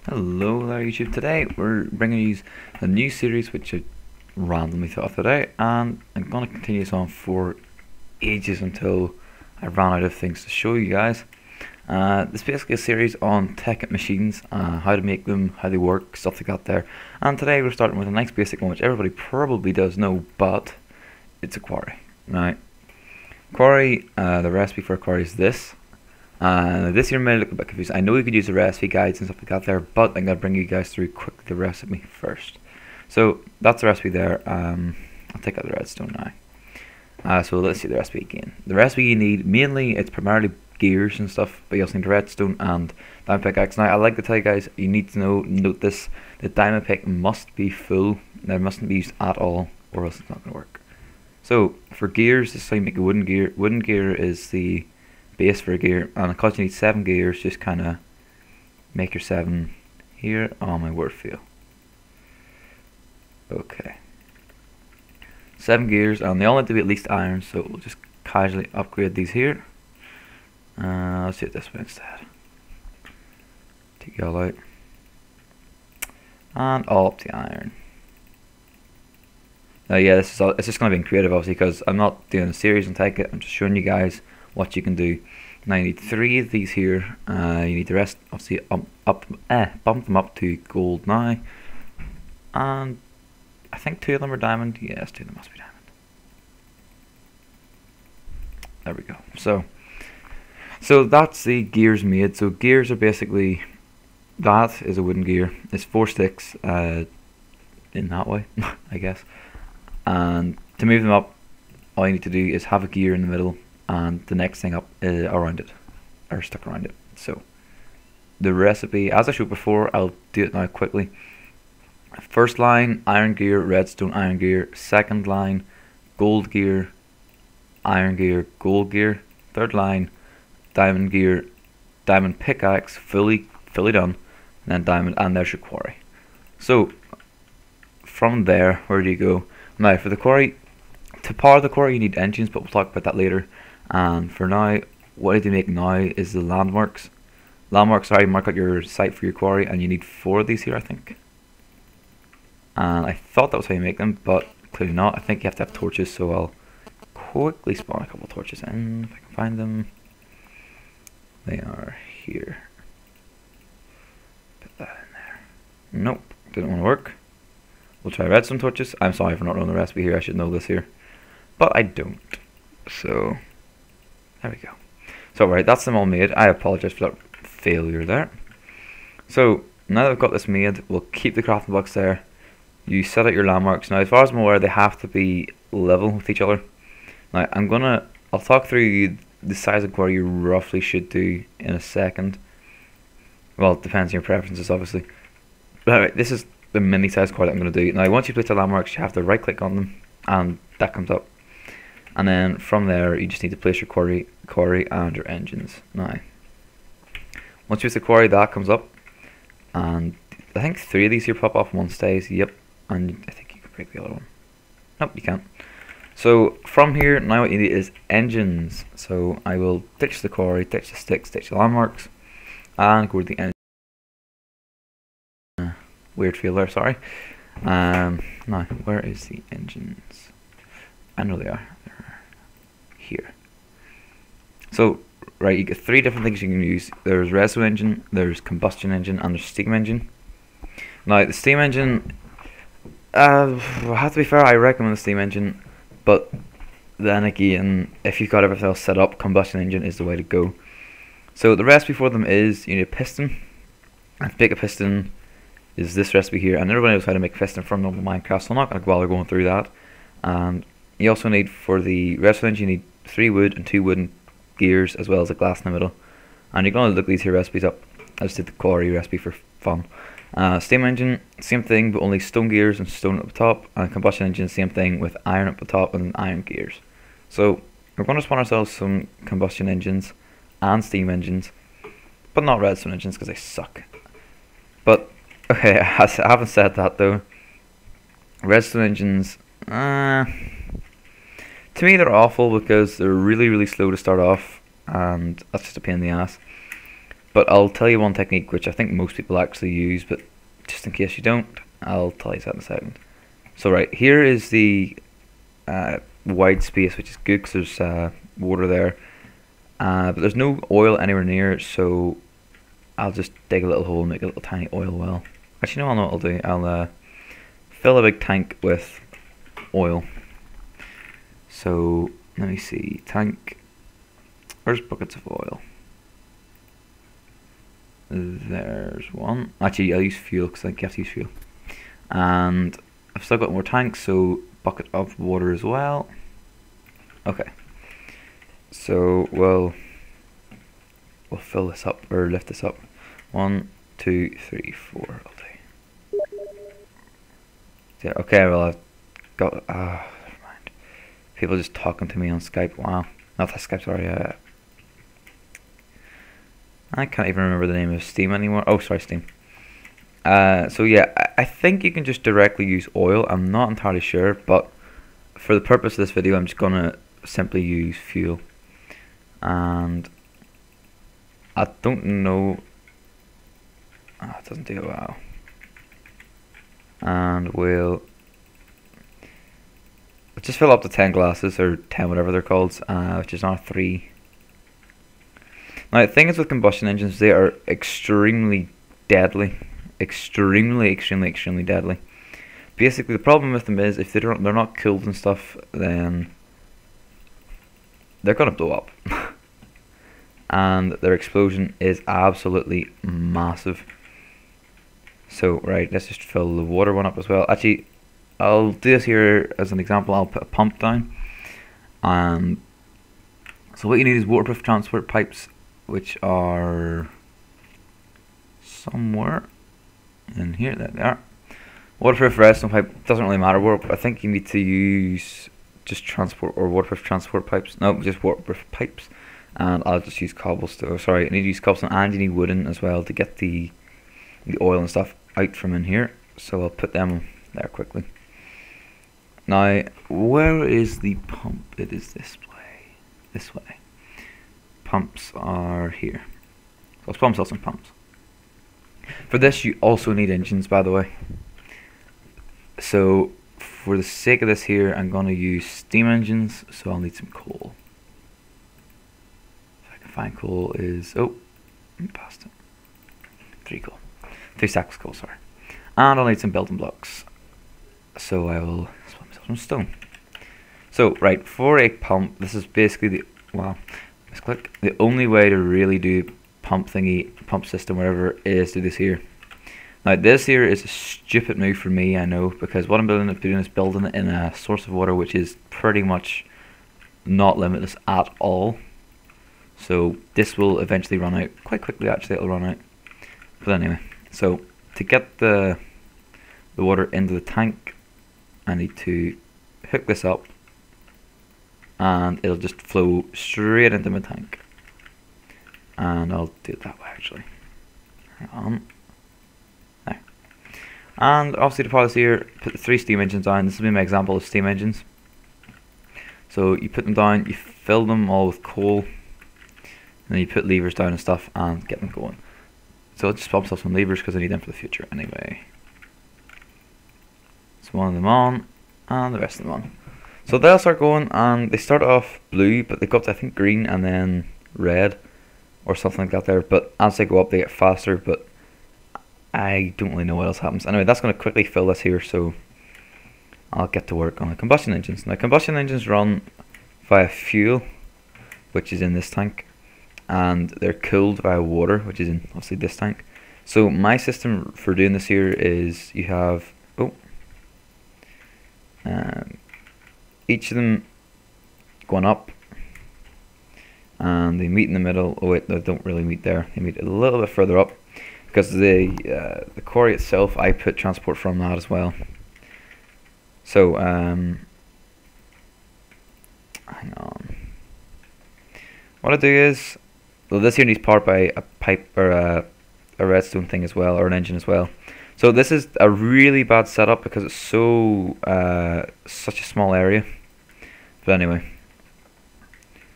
Hello there YouTube. Today we're bringing you a new series which I randomly thought of today, and I'm going to continue this on for ages until I run out of things to show you guys. It's basically a series on Tekkit machines, how to make them, how they work, stuff like that there. And today we're starting with a nice basic one which everybody probably does know, but it's a Quarry. Now, Quarry, the recipe for a Quarry is this. This here may look a bit confusing. I know you could use the recipe guides and stuff like that there, but I'm going to bring you guys through quickly the recipe first. So that's the recipe there. I'll take out the redstone now. So let's see the recipe again. The recipe you need, mainly it's primarily gears and stuff, but you also need redstone and diamond pickaxe. Now I like to tell you guys, you need to note this, the diamond pick must be full. It mustn't be used at all, or else it's not going to work. So for gears, this is how you make a wooden gear. Wooden gear is the base for a gear, and because you need 7 gears, just kind of make your 7 here. Oh my word, fail. Okay, 7 gears, and they all need to be at least iron, so we'll just casually upgrade these here. Let's do it this way instead. Take y'all out and all up the iron. Now yeah, it's just going to be creative obviously, because I'm not doing a series on Tekkit, I'm just showing you guys what you can do. Now you need 3 of these here. You need the rest obviously bump them up to gold now, and I think 2 of them are diamond. Yes, 2 of them must be diamond. There we go. So that's the gears made. So gears are basically, that is a wooden gear. It's 4 sticks in that way, I guess. And to move them up, all you need to do is have a gear in the middle, and the next thing up around it, or stuck around it. So the recipe, as I showed before, I'll do it now quickly. First line, iron gear, redstone, iron gear. Second line, gold gear, iron gear, gold gear. Third line, diamond gear, diamond pickaxe, fully done, and then diamond, and there's your quarry. So from there, where do you go? Now for the quarry, to power the quarry you need engines, but we'll talk about that later. And for now, what you need to make now is the landmarks. Landmarks are how you mark out your site for your quarry, and you need 4 of these here, I think. And I thought that was how you make them, but clearly not. I think you have to have torches, so I'll quickly spawn a couple of torches in if I can find them. They are here. Put that in there. Nope, didn't want to work. We'll try redstone torches. I'm sorry for not knowing the recipe here, I should know this here, but I don't. So there we go. So right, that's them all made. I apologize for that failure there. So now that we've got this made, we'll keep the crafting blocks there. You set out your landmarks. Now as far as I'm aware, they have to be level with each other. Now I'll talk through the size of quarry you roughly should do in a second. Well, it depends on your preferences obviously. But anyway, this is the mini size quarry that I'm going to do. Now once you place the landmarks, you have to right click on them, and that comes up. And then from there, you just need to place your quarry and your engines. Now, once you place the quarry, that comes up, and I think 3 of these here pop off, and 1 stays. Yep, and I think you can break the other one. Nope, you can't. So from here, now what you need is engines. So I will ditch the quarry, ditch the sticks, ditch the landmarks, and go to the engine. Weird feel there, sorry. Now, where is the engines? I know they are. They're here. So, right, you get 3 different things you can use. There's redstone engine, there's combustion engine, and there's steam engine. Now, the steam engine, I have to be fair, I recommend the steam engine, but then again, if you've got everything else set up, combustion engine is the way to go. So the recipe for them is, you need a piston. And to make a piston is this recipe here, and everybody knows how to make a piston from normal Minecraft, so I'm not going to bother going through that. And you also need, for the redstone engine, you need 3 wood and 2 wooden gears, as well as a glass in the middle. And you're going to look these here recipes up. I just did the quarry recipe for fun. Steam engine, same thing, but only stone gears and stone at the top. And combustion engine, same thing, with iron at the top and iron gears. So we're going to spawn ourselves some combustion engines and steam engines, but not redstone engines because they suck. But okay, I haven't said that though. Redstone engines, to me they're awful because they're really slow to start off, and that's just a pain in the ass. But I'll tell you one technique which I think most people actually use, but just in case you don't, I'll tell you that in a second. So right, here is the wide space, which is good because there's water there. But there's no oil anywhere near it, so I'll just dig a little hole and make a little tiny oil well. Actually, no, I know what I'll do. I'll fill a big tank with oil. So, let me see. Tank. Where's buckets of oil? There's one. Actually, I'll use fuel because I think you have to use fuel. And I've still got more tanks, so bucket of water as well. Okay. So we'll fill this up, or lift this up. 1, 2, 3, 4. I'll do. Yeah, okay, well I've got never mind. People just talking to me on Skype. Wow. Not that Skype, sorry. I can't even remember the name of Steam anymore. Oh, sorry, Steam. So yeah, I think you can just directly use oil. I'm not entirely sure, but for the purpose of this video, I'm just gonna simply use fuel. And I don't know. Oh, it doesn't do it well. And we'll just fill up the 10 glasses, or 10 whatever they're called, which is now 3. Now the thing is with combustion engines, they are extremely deadly. Extremely deadly. Basically the problem with them is if they're not cooled and stuff, then they're gonna blow up. And their explosion is absolutely massive. So right, let's just fill the water one up as well. Actually, I'll do this here as an example. I'll put a pump down. So what you need is waterproof transport pipes, which are somewhere in here. There they are. Waterproof redstone pipe, doesn't really matter where, but I think you need to use just transport or waterproof transport pipes. No, just waterproof pipes. And I'll just use cobblestone. Oh, sorry, I need to use cobblestone, and you need wooden as well to get the oil and stuff out from in here. So I'll put them there quickly. Now, where is the pump? It is this way. This way. Pumps are here. So let's pump some pumps. For this, you also need engines, by the way. So for the sake of this here, I'm going to use steam engines. So I'll need some coal. If I can find coal is past it. 3 coal. 3 stacks of coal, sorry. And I'll need some building blocks. So I will split myself some stone. So right, for a pump, this is basically misclick. The only way to really do pump system, whatever, is to do this here. Now this here is a stupid move for me, I know, because what I'm doing is building it in a source of water which is pretty much not limitless at all. So this will eventually run out quite quickly. Actually, it'll run out. But anyway, so to get the water into the tank, I need to hook this up, and it'll just flow straight into my tank. And I'll do it that way actually. Hang on. There. And obviously to power this here, put the 3 steam engines down. This will be my example of steam engines. So you put them down, you fill them all with coal, and then you put levers down and stuff and get them going. So I'll just pop myself some levers because I need them for the future anyway. So one of them on, and the rest of them on. So they'll start going, and they start off blue, but they go up to I think green and then red or something like that there. But as they go up, they get faster, but I don't really know what else happens. Anyway, that's going to quickly fill this here, so I'll get to work on the combustion engines. Now combustion engines run via fuel, which is in this tank, and they're cooled via water, which is in obviously this tank. So my system for doing this here is you have each of them going up, and they meet in the middle. Oh wait, they don't really meet there. They meet a little bit further up because the quarry itself, I put transport from that as well. So hang on. What I do is, well, this here needs powered by a pipe or a redstone thing as well, or an engine as well. So this is a really bad setup because it's so such a small area. But anyway,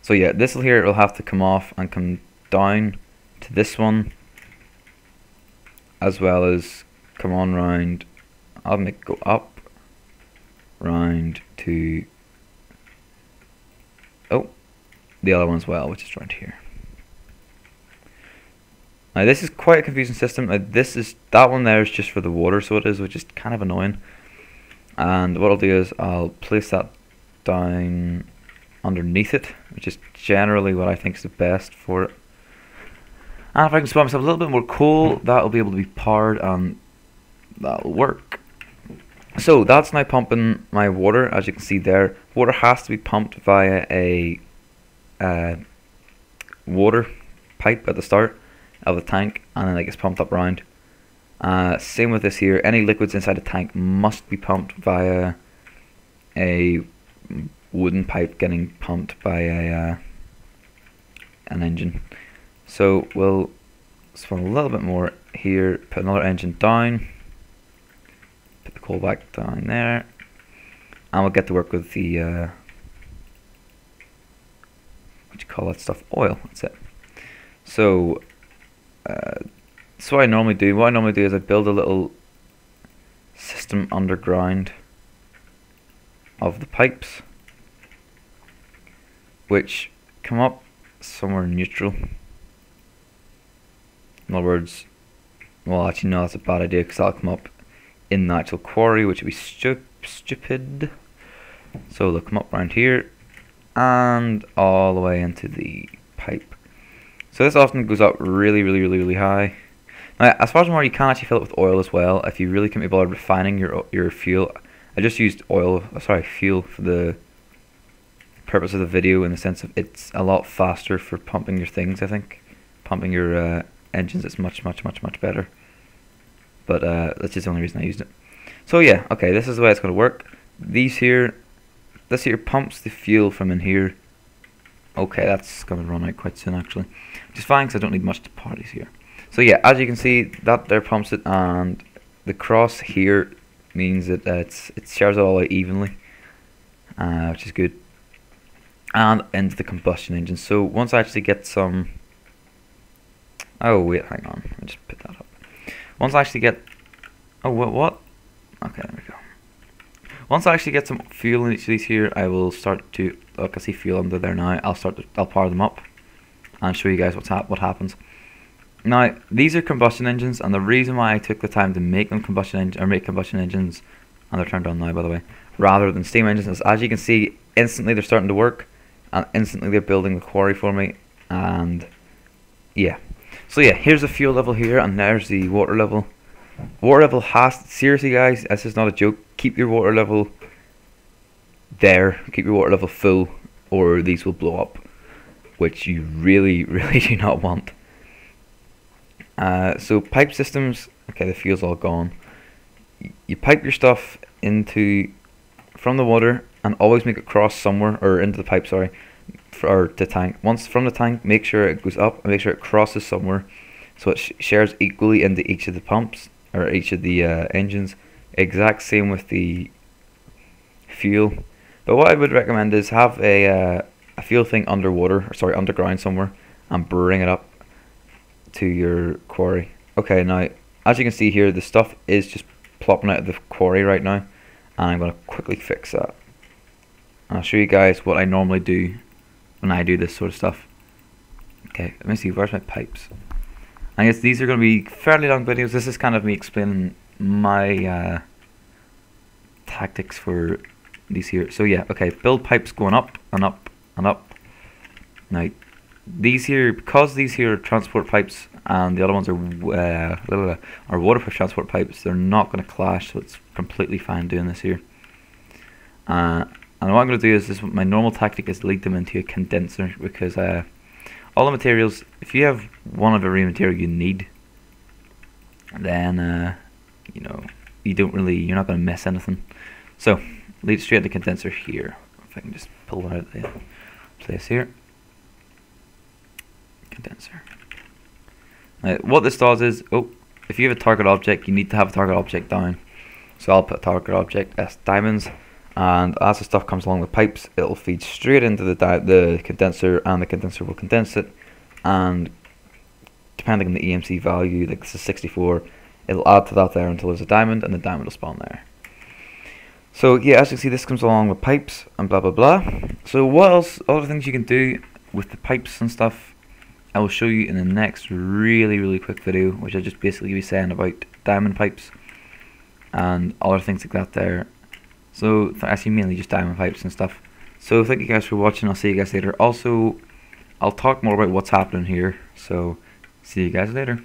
so yeah, this here will have to come off and come down to this one, as well as come on round. I'll make it go up, round to the other one as well, which is right here. Now this is quite a confusing system. Now that one there is just for the water, so it is, which is kind of annoying. And what I'll do is I'll place that down underneath it, which is generally what I think is the best for it. And if I can spot myself a little bit more coal, that'll be able to be powered, and that'll work. So that's now pumping my water. As you can see there, water has to be pumped via a water pipe at the start of the tank, and then it gets pumped up round. Same with this here. Any liquids inside the tank must be pumped via a wooden pipe getting pumped by an engine. So we'll spawn a little bit more here, put another engine down, put the coal back down there, and we'll get to work with the what do you call that stuff? Oil. That's it. So what I normally do is I build a little system underground of the pipes, which come up somewhere neutral. In other words, well, actually no, that's a bad idea, because that'll come up in the actual quarry, which would be stupid. So they'll come up around here and all the way into the pipe. So this often goes up really high. Now, as far as I'm aware, you can actually fill it with oil as well if you really can't be bothered refining your fuel. I just used fuel for the purpose of the video, in the sense of it's a lot faster for pumping your things. I think pumping your engines is much better. But that's just the only reason I used it. So yeah, okay, this is the way it's going to work. This here pumps the fuel from in here. Okay, that's going to run out quite soon actually, which is fine because I don't need much to power these here. So yeah, as you can see, that there pumps it, and the cross here means that it shares it all out evenly, which is good. And into the combustion engine. So once I actually get some, oh wait, hang on, let me just put that up. Once I actually get, oh what? Okay, there we go. Once I actually get some fuel in each of these here, I will start to, look, I see fuel under there now. I'll power them up and show you guys what happens. Now, these are combustion engines, and the reason why I took the time to make them combustion engines, and they're turned on now by the way, rather than steam engines, is, as you can see, instantly they're starting to work, and instantly they're building the quarry for me. And yeah, so yeah, here's the fuel level here, and there's the water level. Water level has, seriously guys, this is not a joke, keep your water level there, keep your water level full, or these will blow up, which you really do not want. So pipe systems, okay, the fuel's all gone. You pipe your stuff from the water, and always make it cross somewhere, or into the pipe, sorry, or the tank. Once from the tank, make sure it goes up and make sure it crosses somewhere, so it shares equally into each of the pumps, or each of the engines. Exact same with the fuel. But what I would recommend is have a fuel thing underground somewhere, and bring it up to your quarry. Okay, now as you can see here, the stuff is just plopping out of the quarry right now, and I'm going to quickly fix that. And I'll show you guys what I normally do when I do this sort of stuff. Okay, let me see, where's my pipes? I guess these are going to be fairly long videos. This is kind of me explaining my tactics for these here. So yeah, okay, build pipes going up and up and up. Now these here, because these here are transport pipes and the other ones are waterproof transport pipes, they're not going to clash, so it's completely fine doing this here. And what I'm going to do is my normal tactic is lead them into a condenser, because all the materials, if you have one of every material you need, then you know, you're not going to miss anything. So lead straight to the condenser here. If I can just pull that out of the place here. Condenser. Now, what this does is, if you have a target object, you need to have a target object down. So I'll put target object as diamonds, and as the stuff comes along the pipes, it'll feed straight into the condenser, and the condenser will condense it and depending on the EMC value, like this is 64, it'll add to that there until there's a diamond, and the diamond will spawn there. So yeah, as you can see, this comes along with pipes and blah blah blah. So what else, other things you can do with the pipes and stuff, I will show you in the next really quick video, which I just basically be saying about diamond pipes and other things like that there. So actually mainly just diamond pipes and stuff. So thank you guys for watching. I'll see you guys later. Also, I'll talk more about what's happening here. So see you guys later.